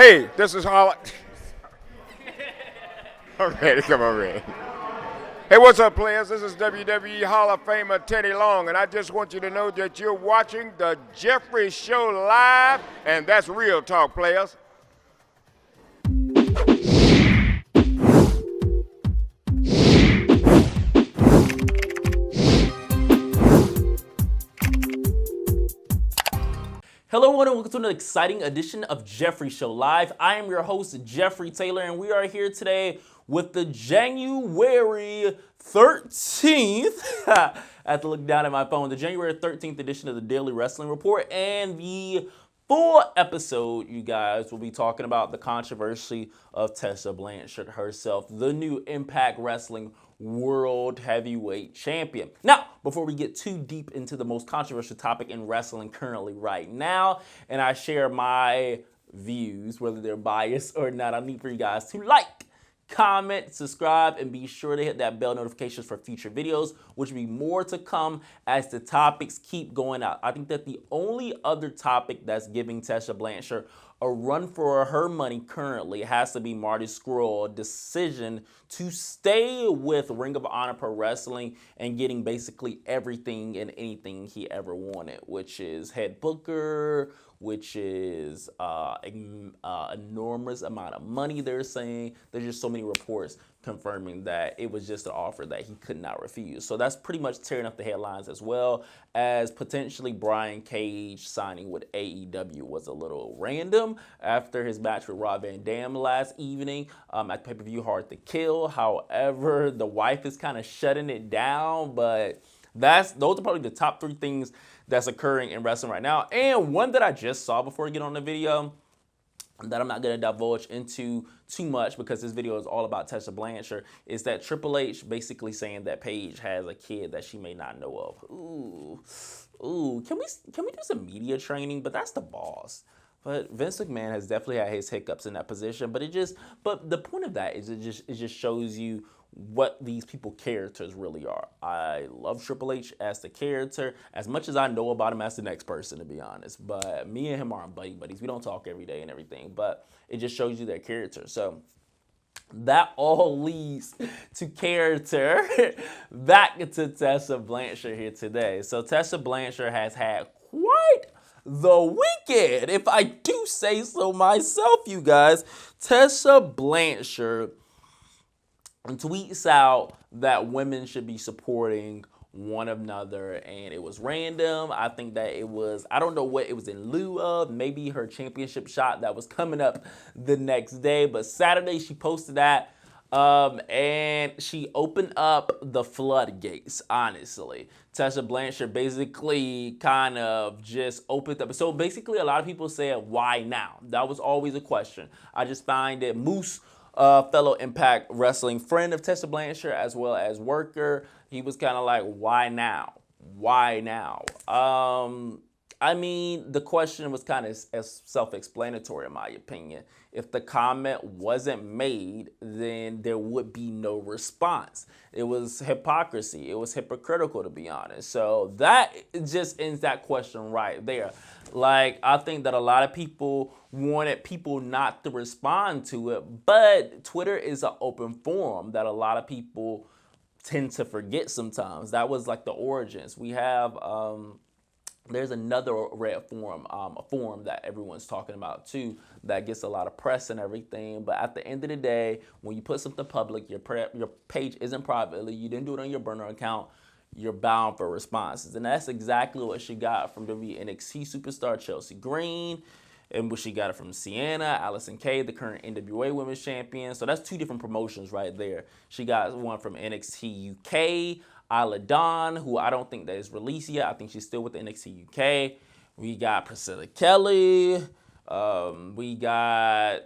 Hey, this is Holly. Okay, come on, ready. Hey, what's up, players? This is WWE Hall of Famer Teddy Long, and I just want you to know that you're watching the Jeffrey Show live, and that's real talk, players. Hello everyone and welcome to an exciting edition of Jeffrey Show Live. I am your host, Jeffrey Taylor, and we are here today with the January 13th, I have to look down at my phone, the January 13th edition of the Daily Wrestling Report, and the full episode, you guys, will be talking about the controversy of Tessa Blanchard herself, the new Impact Wrestling World Heavyweight Champion. Now, before we get too deep into the most controversial topic in wrestling currently right now, and I share my views, whether they're biased or not, I need for you guys to like, comment, subscribe, and be sure to hit that bell notifications for future videos, which will be more to come as the topics keep going out. I think that the only other topic that's giving Tessa Blanchard a run for her money currently has to be Marty Scurll's decision to stay with Ring of Honor Pro Wrestling and getting basically everything and anything he ever wanted, which is head booker, which is enormous amount of money they're saying. There's just so many reports confirming that it was just an offer that he could not refuse. So that's pretty much tearing up the headlines, as well as potentially Brian Cage signing with AEW was a little random after his match with Rob Van Dam last evening at pay-per-view Hard to Kill. However, the wife is kind of shutting it down, but those are probably the top three things that's occurring in wrestling right now. And one that I just saw before I get on the video that I'm not going to divulge into too much because this video is all about Tessa Blanchard, is that Triple H basically saying that Paige has a kid that she may not know of. Ooh, can we do some media training? But that's the boss. But Vince McMahon has definitely had his hiccups in that position. But the point of that is it just shows you what these people characters really are. I love Triple H as the character as much as I know about him as the next person, to be honest. But me and him aren't buddies. We don't talk every day and everything. But it just shows you their character. So that all leads to character back to Tessa Blanchard here today. So Tessa Blanchard has had quite the weekend, if I do say so myself, you guys. Tessa Blanchard tweets out that women should be supporting one another, and it was random. I think that it was, I don't know what it was in lieu of, maybe her championship shot that was coming up the next day, but Saturday she posted that, and she opened up the floodgates, honestly. Tessa Blanchard basically kind of just opened up. So basically a lot of people said, why now? That was always a question. I just find that Moose, fellow Impact Wrestling friend of Tessa Blanchard as well as worker, he was kind of like, why now? Why now? I mean, the question was kind of self-explanatory in my opinion. If the comment wasn't made, then there would be no response. It was hypocrisy. It was hypocritical, to be honest. So that just ends that question right there. Like, I think that a lot of people wanted people not to respond to it, but Twitter is an open forum that a lot of people tend to forget sometimes. That was like the origins. We have there's another red forum, a forum that everyone's talking about too, that gets a lot of press and everything. But at the end of the day, when you put something public, your page isn't privately, you didn't do it on your burner account, you're bound for responses. And that's exactly what she got from NXT superstar Chelsea Green, and what she got it from Sienna, Allison Kay, the current NWA Women's Champion. So that's two different promotions right there. She got one from NXT UK, Isla Dawn, who I don't think that is released yet. I think she's still with the NXT UK. We got Priscilla Kelly. We got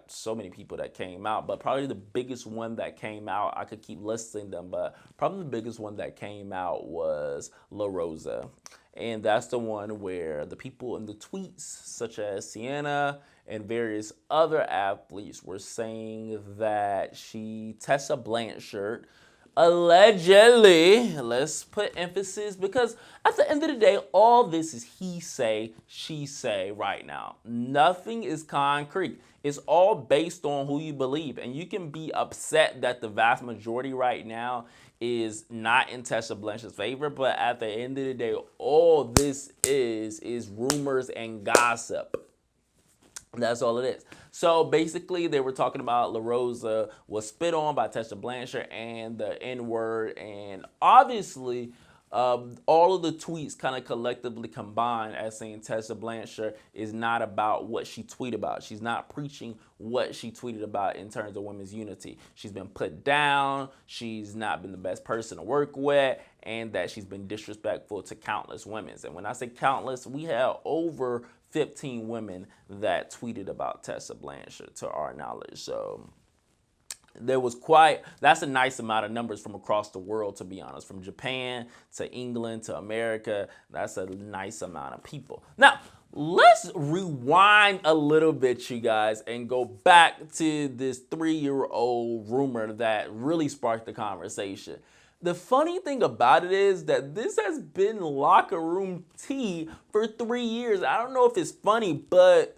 so many people that came out, but probably the biggest one that came out, I could keep listing them, but probably the biggest one that came out was La Rosa. And that's the one where the people in the tweets, such as Sienna and various other athletes, were saying that Tessa Blanchard Allegedly, let's put emphasis because at the end of the day, all this is he say, she say right now. Nothing is concrete. It's all based on who you believe. And you can be upset that the vast majority right now is not in Tessa Blanchard's favor. But at the end of the day, all this is rumors and gossip. That's all it is. So basically, they were talking about La Rosa was spit on by Tessa Blanchard and the N-word. And obviously, all of the tweets kind of collectively combined as saying Tessa Blanchard is not about what she tweeted about. She's not preaching what she tweeted about in terms of women's unity. She's been put down. She's not been the best person to work with, and that she's been disrespectful to countless women. And when I say countless, we have over 15 women that tweeted about Tessa Blanchard to our knowledge. So that's a nice amount of numbers from across the world, to be honest, from Japan to England to America. That's a nice amount of people. Now, let's rewind a little bit, you guys, and go back to this 3-year-old rumor that really sparked the conversation. The funny thing about it is that this has been locker room tea for 3 years. I don't know if it's funny, but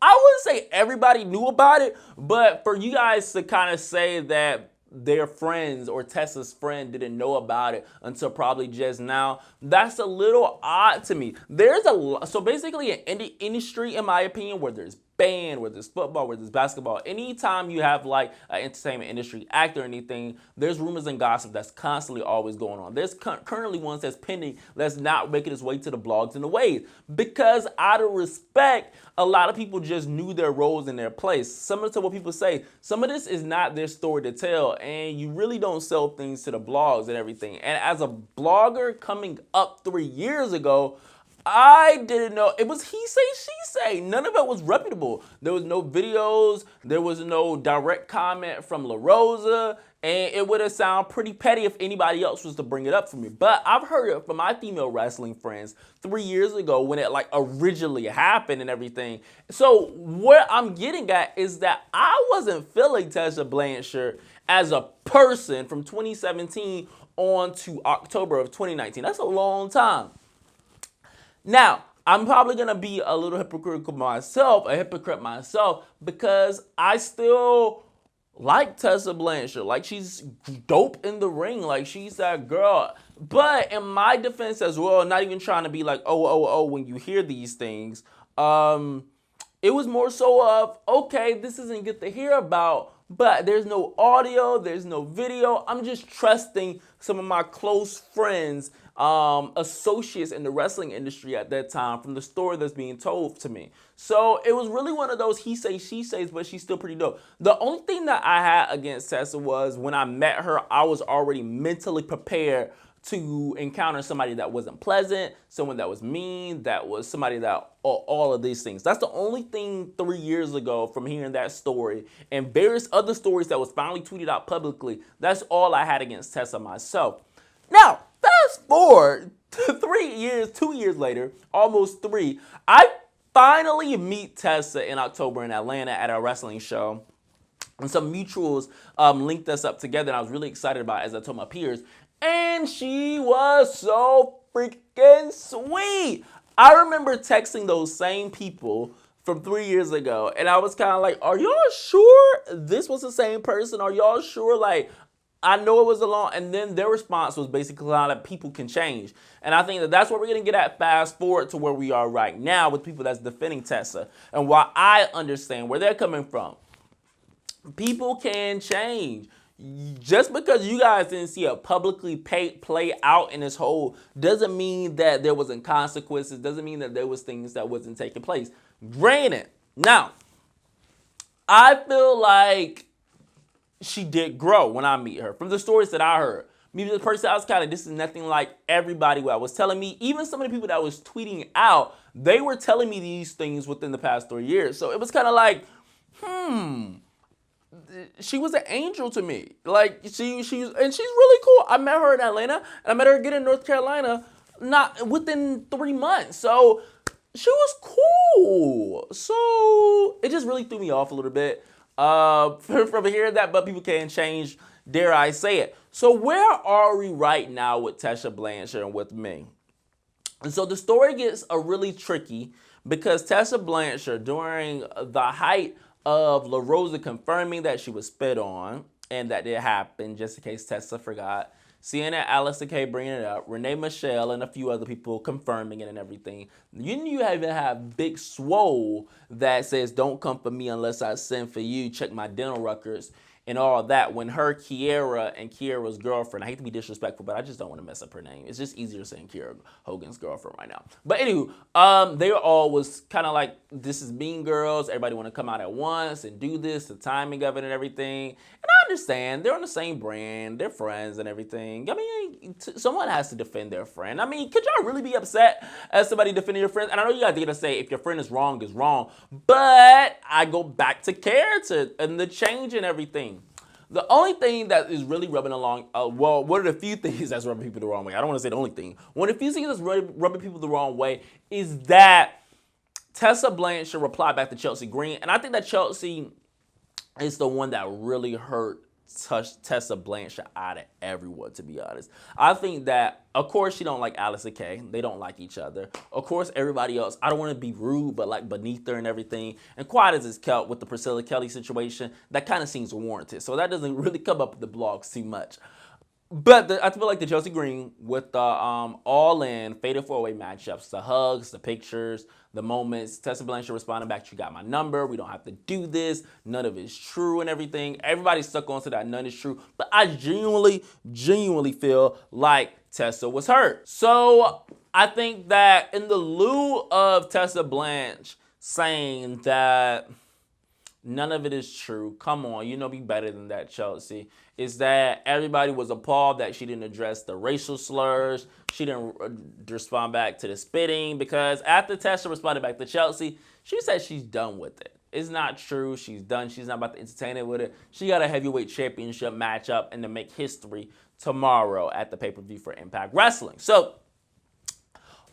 I wouldn't say everybody knew about it. But for you guys to kind of say that their friends or Tessa's friend didn't know about it until probably just now, that's a little odd to me. So basically in any industry, in my opinion, where there's band, whether it's football, whether it's basketball, anytime you have like an entertainment industry act or anything, there's rumors and gossip that's constantly always going on. There's currently ones that's pending that's not making its way to the blogs and the waves because out of respect, a lot of people just knew their roles and their place. Similar to what people say, some of this is not their story to tell, and you really don't sell things to the blogs and everything. And as a blogger coming up 3 years ago, I didn't know. It was he say, she say. None of it was reputable. There was no videos. There was no direct comment from La Rosa. And it would have sounded pretty petty if anybody else was to bring it up for me. But I've heard it from my female wrestling friends 3 years ago when it like originally happened and everything. So what I'm getting at is that I wasn't feeling Tessa Blanchard as a person from 2017 on to October of 2019. That's a long time. Now, I'm probably going to be a little hypocrite myself, because I still like Tessa Blanchard. Like, she's dope in the ring. Like, she's that girl. But in my defense as well, not even trying to be like, oh, when you hear these things, it was more so of, okay, this isn't good to hear about, but there's no audio, there's no video. I'm just trusting some of my close friends, associates in the wrestling industry at that time from the story that's being told to me. So it was really one of those he say, she says, but she's still pretty dope. The only thing that I had against Tessa was when I met her, I was already mentally prepared to encounter somebody that wasn't pleasant, someone that was mean, that was somebody that all of these things. That's the only thing 3 years ago from hearing that story and various other stories that was finally tweeted out publicly. That's all I had against Tessa myself. Now, fast forward to 3 years, 2 years later, almost 3, I finally meet Tessa in October in Atlanta at a wrestling show. And some mutuals linked us up together, and I was really excited about it, as I told my peers. And she was so freaking sweet. I remember texting those same people from 3 years ago, and I was kind of like, are y'all sure this was the same person? Are y'all sure? Like, I know it was a long, and then their response was basically how that people can change. And I think that that's what we're going to get at fast forward to where we are right now with people that's defending Tessa. And why I understand where they're coming from. People can change. Just because you guys didn't see it publicly play out in this whole doesn't mean that there wasn't consequences, doesn't mean that there was things that wasn't taking place. Granted, now, I feel like she did grow when I meet her. From the stories that I heard, maybe the person I was kind of, this is nothing like everybody what I was telling me. Even some of the people that was tweeting out, they were telling me these things within the past 3 years. So it was kind of like, she was an angel to me. Like, she's really cool. I met her in Atlanta, and I met her again in North Carolina, not within 3 months. So she was cool. So it just really threw me off a little bit from hearing that, but people can change. dare I say it. So where are we right now with Tessa Blanchard and with Ming? And so the story gets really tricky because Tessa Blanchard, during the height of La Rosa confirming that she was spit on and that it happened, just in case Tessa forgot, CNN, Alice K bringing it up, Renee Michelle and a few other people confirming it and everything. You even have Big Swole that says, "Don't come for me unless I send for you. Check my dental records." And all that, when her Kiera and Kiera's girlfriend, I hate to be disrespectful, but I just don't want to mess up her name. It's just easier saying Kiera Hogan's girlfriend right now. But anywho, they all was kind of like, this is Mean Girls. Everybody want to come out at once and do this, the timing of it and everything. And I understand. They're on the same brand. They're friends and everything. I mean, someone has to defend their friend. I mean, could y'all really be upset as somebody defending your friend? And I know you guys are going to say if your friend is wrong, but I go back to character and the change and everything. The only thing that is really rubbing along, one of the few things that's rubbing people the wrong way, I don't want to say the only thing, one of the few things that's rubbing people the wrong way is that Tessa Blanchard replied back to Chelsea Green, and I think that Chelsea is the one that really hurt Tessa Blanchard out of everyone, to be honest. I think that, of course, she don't like Alice Kay. They don't like each other. Of course, everybody else, I don't want to be rude, but like beneath her and everything. And quiet as it's kept with the Priscilla Kelly situation, that kind of seems warranted. So that doesn't really come up in the blogs too much. But I feel like the Chelsea Green with the all-in Fatal 4-Way matchups, the hugs, the pictures, the moments, Tessa Blanchard responding back, "You got my number. We don't have to do this. None of it's true," and everything. Everybody's stuck onto that none is true. But I genuinely feel like Tessa was hurt. So I think that in the lieu of Tessa Blanchard saying that none of it is true, come on, be better than that, Chelsea, is that everybody was appalled that she didn't address the racial slurs. She didn't respond back to the spitting, because after Tessa responded back to Chelsea, she said she's done with it. It's not true. She's done. She's not about to entertain it with it. She got a heavyweight championship matchup and to make history tomorrow at the pay-per-view for Impact Wrestling. So,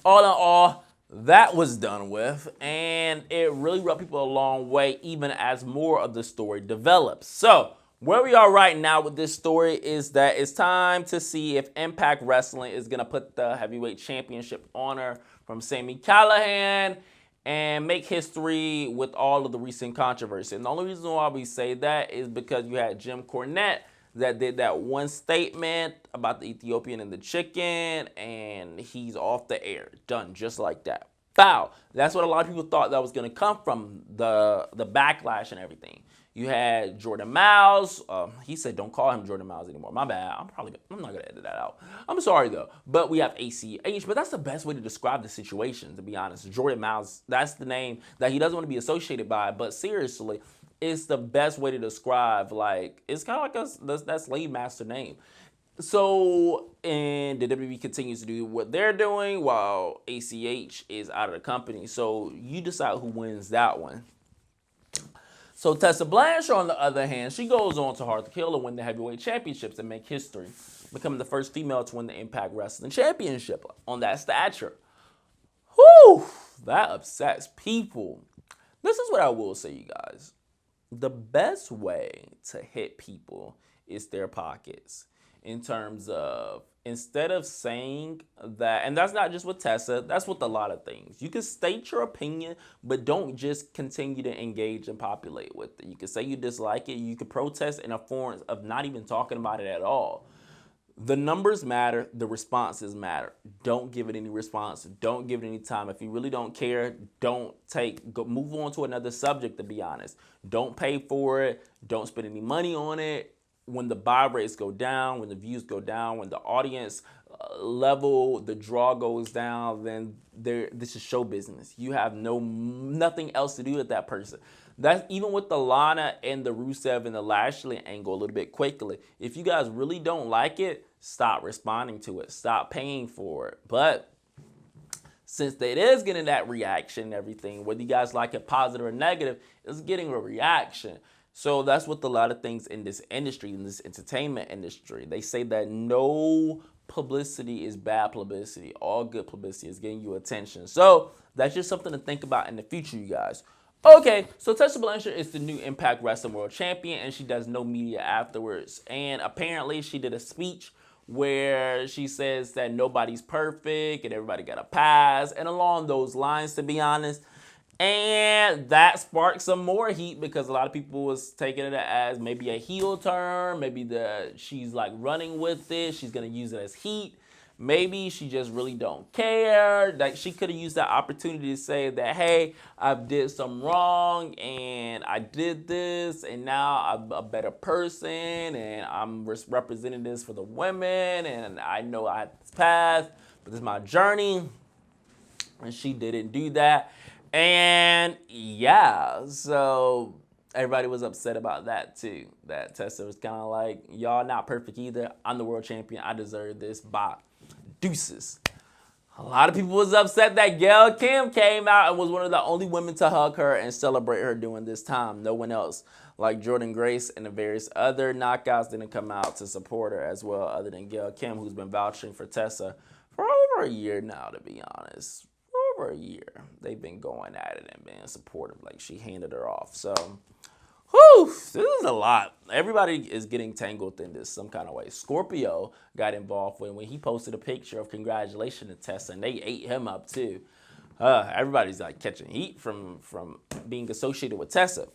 all in all, that was done with, and it really rubbed people a long way, even as more of the story develops. So, where we are right now with this story is that it's time to see if Impact Wrestling is going to put the heavyweight championship on her from Sami Callihan and make history with all of the recent controversy. And the only reason why we say that is because you had Jim Cornette that did that one statement about the Ethiopian and the chicken, and he's off the air. Done, just like that. Bow. That's what a lot of people thought that was going to come from, the backlash and everything. You had Jordan Miles. He said, "Don't call him Jordan Miles anymore." My bad. I'm not gonna edit that out. I'm sorry though. But we have ACH. But that's the best way to describe the situation, to be honest. Jordan Miles. That's the name that he doesn't want to be associated by. But seriously, it's the best way to describe. Like, it's kind of like that slave master name. So, and the WWE continues to do what they're doing while ACH is out of the company. So you decide who wins that one. So Tessa Blanchard, on the other hand, she goes on to Hard to Kill and win the heavyweight championships and make history, becoming the first female to win the Impact Wrestling Championship on that stature. Whew, that upsets people. This is what I will say, you guys. The best way to hit people is their pockets, in terms of, instead of saying that, and that's not just with Tessa, that's with a lot of things. You can state your opinion, but don't just continue to engage and populate with it. You can say you dislike it. You can protest in a form of not even talking about it at all. The numbers matter. The responses matter. Don't give it any response. Don't give it any time. If you really don't care, move on to another subject, to be honest. Don't pay for it. Don't spend any money on it. When the buy rates go down, when the views go down, when the audience level, the draw goes down, then this is show business. You have nothing else to do with that person. That's even with the Lana and the Rusev and the Lashley angle a little bit quickly. If you guys really don't like it, stop responding to it. Stop paying for it. But since it is getting that reaction and everything, whether you guys like it positive or negative, it's getting a reaction. So that's with a lot of things in this industry, in this entertainment industry. They say that no publicity is bad publicity. All good publicity is getting you attention. So that's just something to think about in the future, you guys. Okay, so Tessa Blanchard is the new Impact Wrestling World Champion, and she does no media afterwards. And apparently, she did a speech where she says that nobody's perfect and everybody got a pass, and along those lines, to be honest. And that sparked some more heat because a lot of people was taking it as maybe a heel turn, maybe she's like running with it, she's gonna use it as heat. Maybe she just really don't care. Like she could have used that opportunity to say that, hey, I did some wrong and I did this and now I'm a better person and I'm representing this for the women and I know I had this path, but this is my journey. And she didn't do that. And yeah, so everybody was upset about that too. That Tessa was kind of like, y'all not perfect either. I'm the world champion. I deserve this. Bye. Deuces. A lot of people was upset that Gail Kim came out and was one of the only women to hug her and celebrate her during this time. No one else, like Jordan Grace and the various other knockouts, didn't come out to support her as well, other than Gail Kim, who's been vouching for Tessa for over a year now, to be honest. For over a year. They've been going at it and being supportive. Like, she handed her off. So, whew, this is a lot. Everybody is getting tangled in this some kind of way. Scorpio got involved when he posted a picture of congratulations to Tessa, and they ate him up too. Everybody's like catching heat from being associated with Tessa.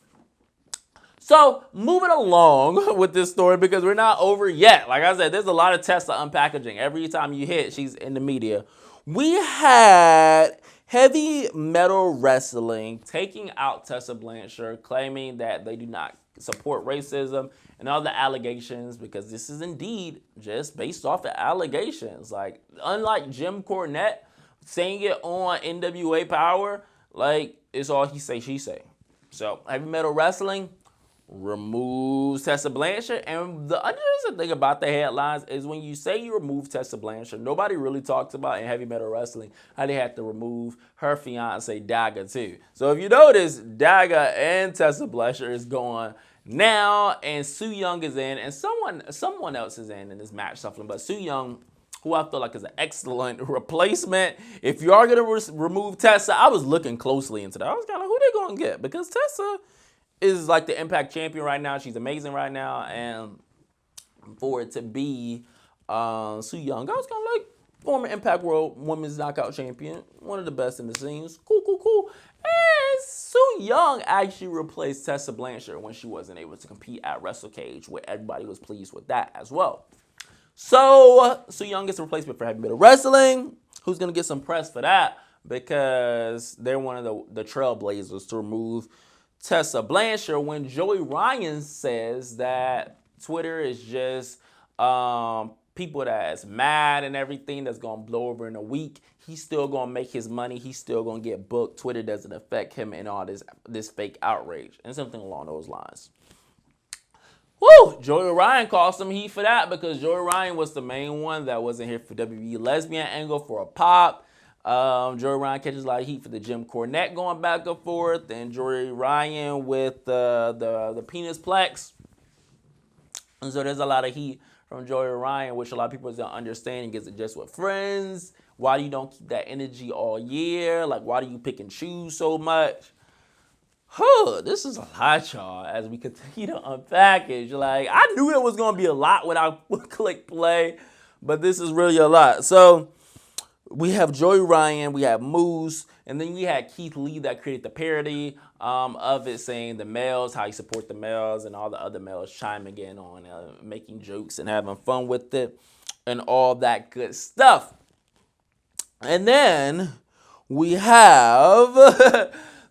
So, moving along with this story because we're not over yet. Like I said, there's a lot of Tessa unpackaging. Every time you hit, she's in the media. We had Heavy Metal Wrestling taking out Tessa Blanchard, claiming that they do not support racism and all the allegations, because this is indeed just based off the allegations. Like, unlike Jim Cornette saying it on NWA Power, like, it's all he say, she say. So, Heavy Metal Wrestling removes Tessa Blanchard. And the interesting thing about the headlines is when you say you remove Tessa Blanchard, nobody really talks about in Heavy Metal Wrestling how they had to remove her fiance Dagger too. So if you notice, Dagger and Tessa Blanchard is going now, and Su Yung is in, and someone else is in this match shuffling. But Su Yung, who I feel like is an excellent replacement. If you are going to remove Tessa, I was looking closely into that. I was kind of, who they going to get? Because Tessa is like the Impact champion right now. She's amazing right now. And for it to be Su Yung, I was kind of like, former Impact World Women's Knockout Champion. One of the best in the scenes. Cool. And Su Yung actually replaced Tessa Blanchard when she wasn't able to compete at Wrestle Cage, where everybody was pleased with that as well. So, Su Yung gets a replacement for Heavy Metal Wrestling. Who's going to get some press for that? Because they're one of the trailblazers to remove Tessa Blanchard, when Joey Ryan says that Twitter is just people that's mad and everything that's going to blow over in a week. He's still going to make his money. He's still going to get booked. Twitter doesn't affect him and all this fake outrage and something along those lines. Woo! Joey Ryan caused some heat for that because Joey Ryan was the main one that wasn't here for WWE lesbian angle for a pop. Joey Ryan catches a lot of heat for the Jim Cornette going back and forth, and Joey Ryan with the penis plex. And so there's a lot of heat from Joey Ryan, which a lot of people don't understand. Is it just with friends? Why do you don't keep that energy all year? Like, why do you pick and choose so much? This is a lot, y'all, as we continue to unpackage. Like, I knew it was going to be a lot when I click play, but this is really a lot. So, we have Joey Ryan, we have Moose, and then we had Keith Lee that created the parody of it, saying the males, how you support the males, and all the other males chiming in on making jokes and having fun with it, and all that good stuff. And then we have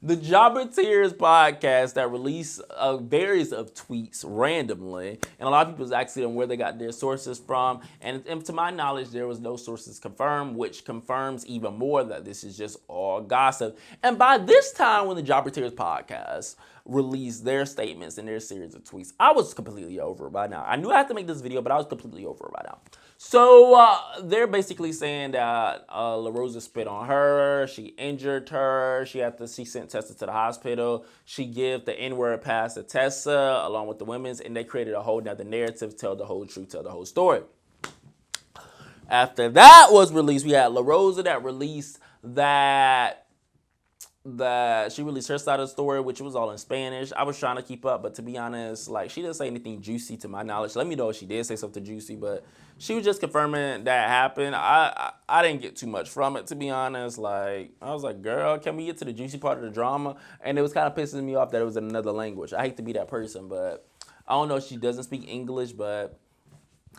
the Jobber Tears podcast that released a various of tweets randomly. And a lot of people was asking them where they got their sources from. And to my knowledge, there was no sources confirmed, which confirms even more that this is just all gossip. And by this time, when the Jobber Tears podcast released their statements and their series of tweets, I was completely over it by now. I knew I had to make this video, but I was completely over it by now. So they're basically saying that La Rosa spit on her, she injured her, she sent Tessa to the hospital, she gave the N-word pass to Tessa along with the women's, and they created a whole nother narrative, tell the whole truth, tell the whole story. After that was released, we had La Rosa that released that that she released her side of the story, which was all in Spanish. I was trying to keep up, but to be honest, like, she didn't say anything juicy to my knowledge. Let me know if she did say something juicy, but she was just confirming that happened. I didn't get too much from it, to be honest. Like, I was like, girl, can we get to the juicy part of the drama? And it was kind of pissing me off that it was in another language. I hate to be that person, but I don't know if she doesn't speak English, but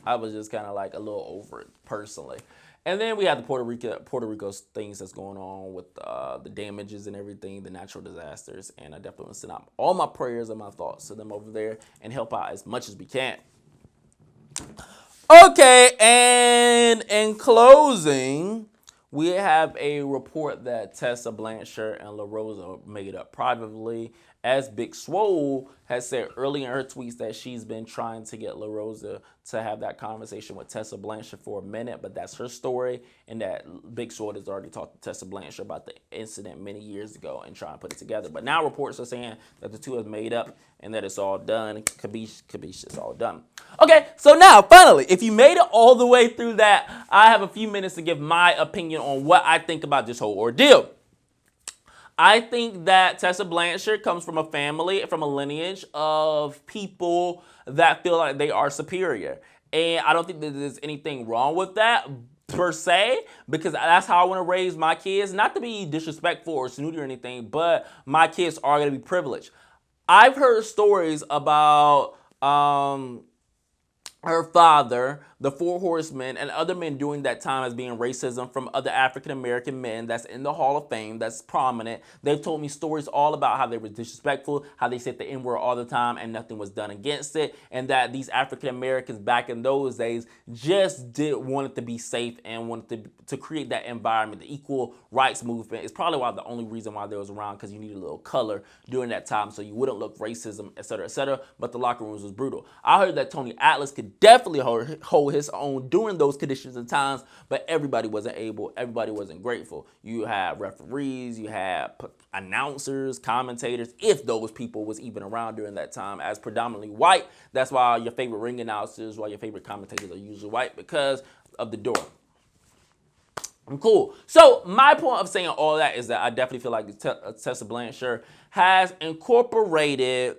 I was just kind of like a little over it personally. And then we had the Puerto Rico things that's going on with the damages and everything, the natural disasters. And I definitely want to send out all my prayers and my thoughts to them over there and help out as much as we can. Okay, and in closing, we have a report that Tessa Blanchard and La Rosa made up privately, as Big Swole has said earlier in her tweets that she's been trying to get La Rosa to have that conversation with Tessa Blanchard for a minute, but that's her story, and that Big Swole has already talked to Tessa Blanchard about the incident many years ago and trying to put it together. But now reports are saying that the two have made up and that it's all done. Kabish, it's all done. Okay, so now, finally, if you made it all the way through that, I have a few minutes to give my opinion on what I think about this whole ordeal. I think that Tessa Blanchard comes from a family, from a lineage of people that feel like they are superior. And I don't think that there's anything wrong with that per se, because that's how I want to raise my kids. Not to be disrespectful or snooty or anything, but my kids are going to be privileged. I've heard stories about her father, the Four Horsemen, and other men during that time as being racism from other African-American men that's in the Hall of Fame, that's prominent. They've told me stories all about how they were disrespectful, how they said the N-word all the time and nothing was done against it, and that these African-Americans back in those days just wanted to be safe and wanted to create that environment. The equal rights movement is probably the only reason why they was around, because you needed a little color during that time so you wouldn't look racism, etc., but the locker rooms was brutal. I heard that Tony Atlas could definitely hold his own during those conditions and times, but everybody wasn't able, everybody wasn't grateful. You had referees, you had announcers, commentators, if those people was even around during that time, as predominantly white. That's why your favorite ring announcers, why your favorite commentators are usually white, because of the door. Cool. So my point of saying all that is that I definitely feel like Tessa Blanchard has incorporated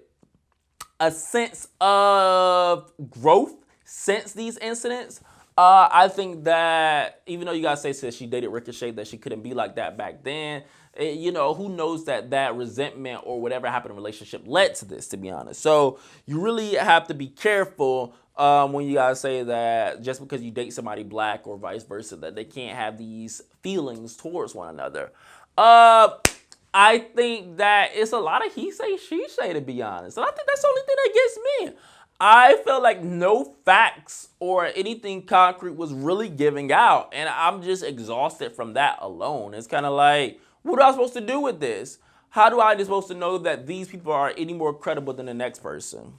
a sense of growth since these incidents. I think that even though you guys say she dated Ricochet, that she couldn't be like that back then, who knows that resentment or whatever happened in a relationship led to this, to be honest. So you really have to be careful when you guys say that just because you date somebody black or vice versa, that they can't have these feelings towards one another. I think that it's a lot of he say, she say, to be honest. And I think that's the only thing that gets me. I felt like no facts or anything concrete was really giving out. And I'm just exhausted from that alone. It's kind of like, what am I supposed to do with this? How do I supposed to know that these people are any more credible than the next person?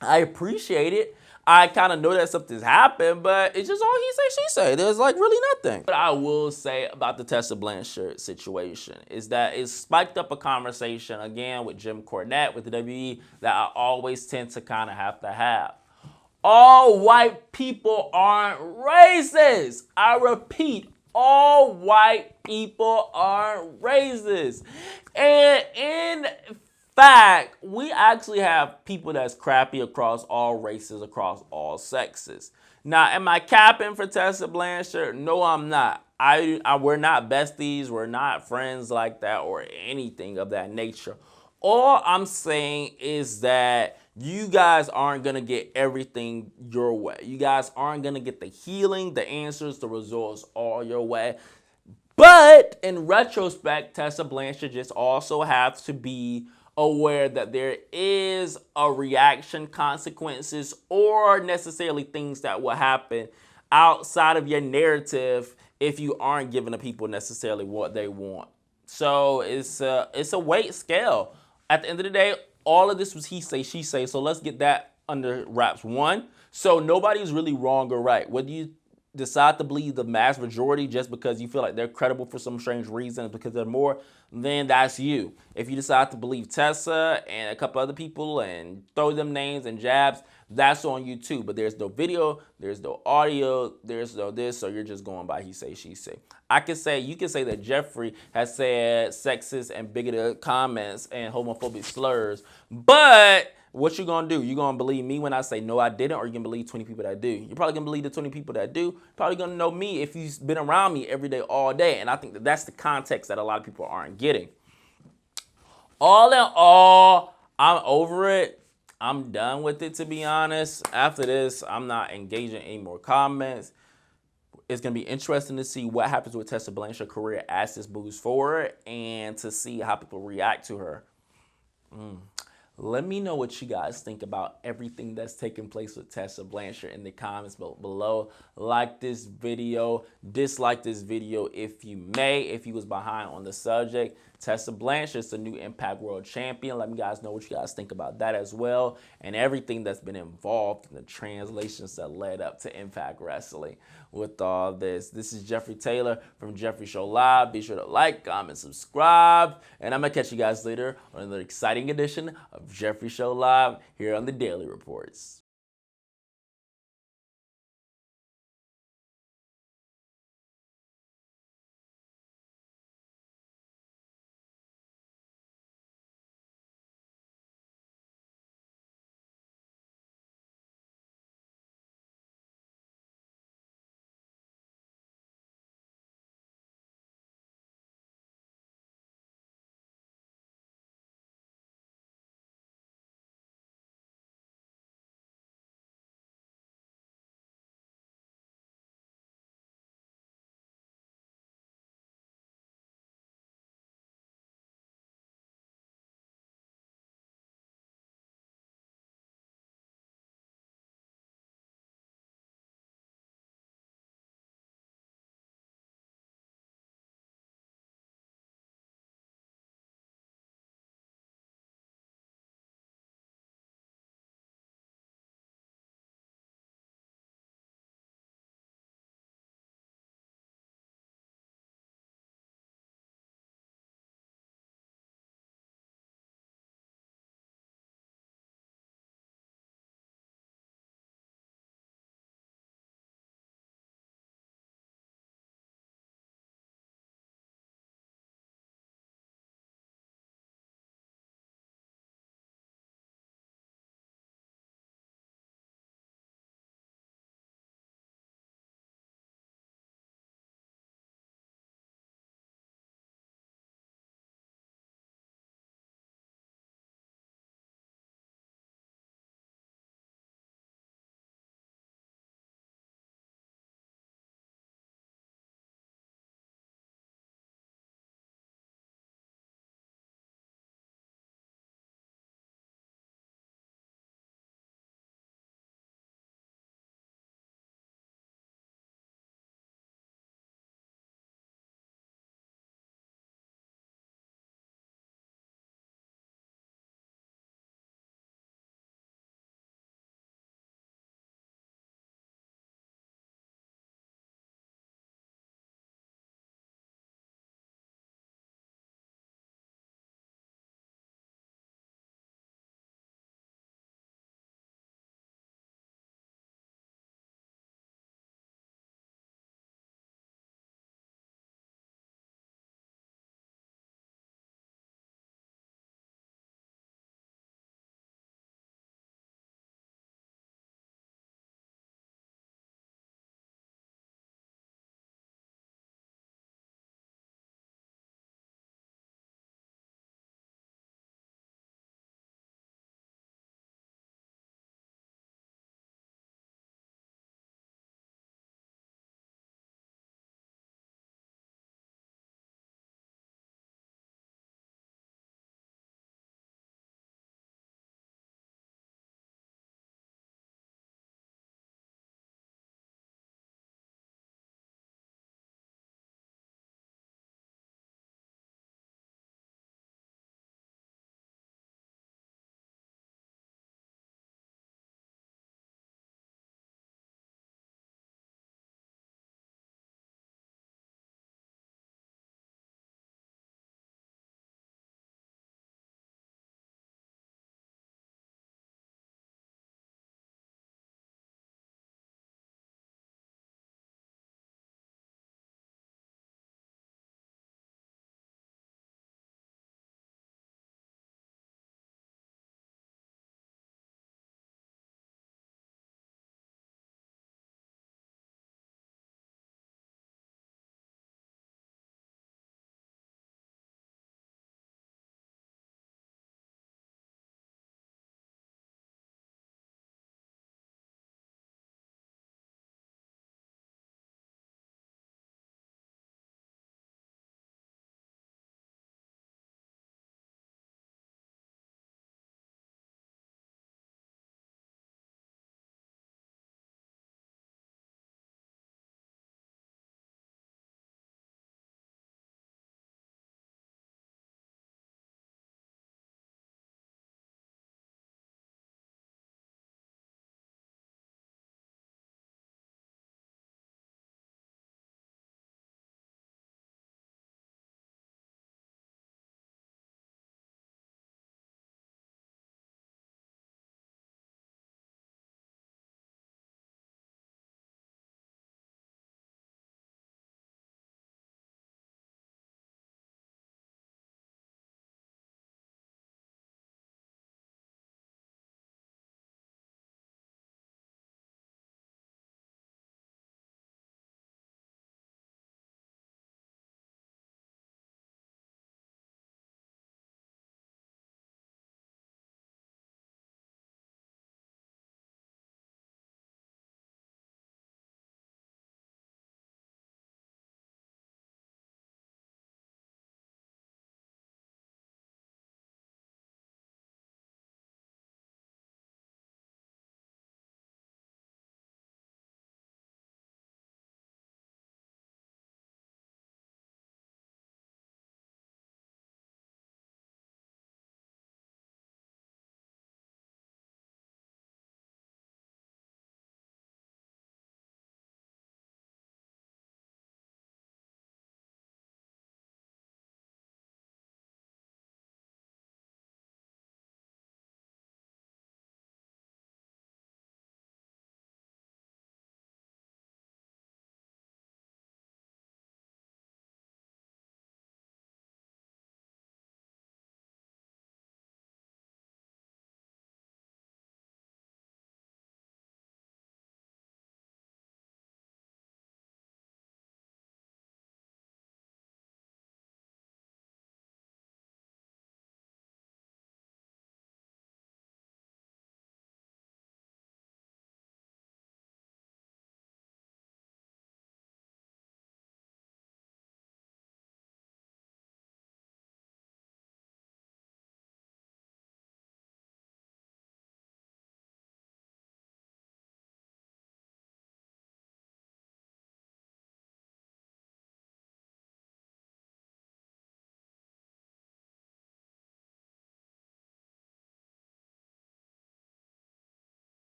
I appreciate it. I kind of know that something's happened, but it's just all he say, she say. There's like really nothing. What I will say about the Tessa Blanchard situation is that it spiked up a conversation, again, with Jim Cornette, with the WWE, that I always tend to kind of have. All white people aren't racist. I repeat, all white people aren't racist. And in fact, we actually have people that's crappy across all races, across all sexes. Now, am I capping for Tessa Blanchard? No, I'm not. We're not besties. We're not friends like that or anything of that nature. All I'm saying is that you guys aren't going to get everything your way. You guys aren't going to get the healing, the answers, the results all your way. But in retrospect, Tessa Blanchard just also has to be aware that there is a reaction, consequences, or necessarily things that will happen outside of your narrative if you aren't giving the people necessarily what they want. So it's a weight scale. At the end of the day, all of this was he say, she say. So let's get that under wraps. One, so nobody's really wrong or right. Whether you decide to believe the mass majority just because you feel like they're credible for some strange reason, because they're more, then that's you. If you decide to believe Tessa and a couple other people and throw them names and jabs, That's on YouTube, but there's no video, there's no audio, there's no this, so you're just going by he say, she say. You can say that Jeffree has said sexist and bigoted comments and homophobic slurs, but what you gonna do? You gonna believe me when I say no, I didn't, or you gonna believe 20 people that do? You're probably gonna believe the 20 people that do. Probably gonna know me if you've been around me every day, all day, and I think that that's the context that a lot of people aren't getting. All in all, I'm over it. I'm done with it, to be honest. After this, I'm not engaging in any more comments. It's going to be interesting to see what happens with Tessa Blanchard's career as this moves forward and to see how people react to her. Let me know what you guys think about everything that's taking place with Tessa Blanchard in the comments below. Like this video, dislike this video if you may, if you was behind on the subject. Tessa Blanchard is the new Impact World Champion. Let me guys know what you guys think about that as well, and everything that's been involved in the translations that led up to Impact Wrestling with all this. This is Jeffrey Taylor from Jeffrey Show Live. Be sure to like, comment, subscribe, and I'm going to catch you guys later on another exciting edition of Jeffrey Show Live here on the Daily Reports.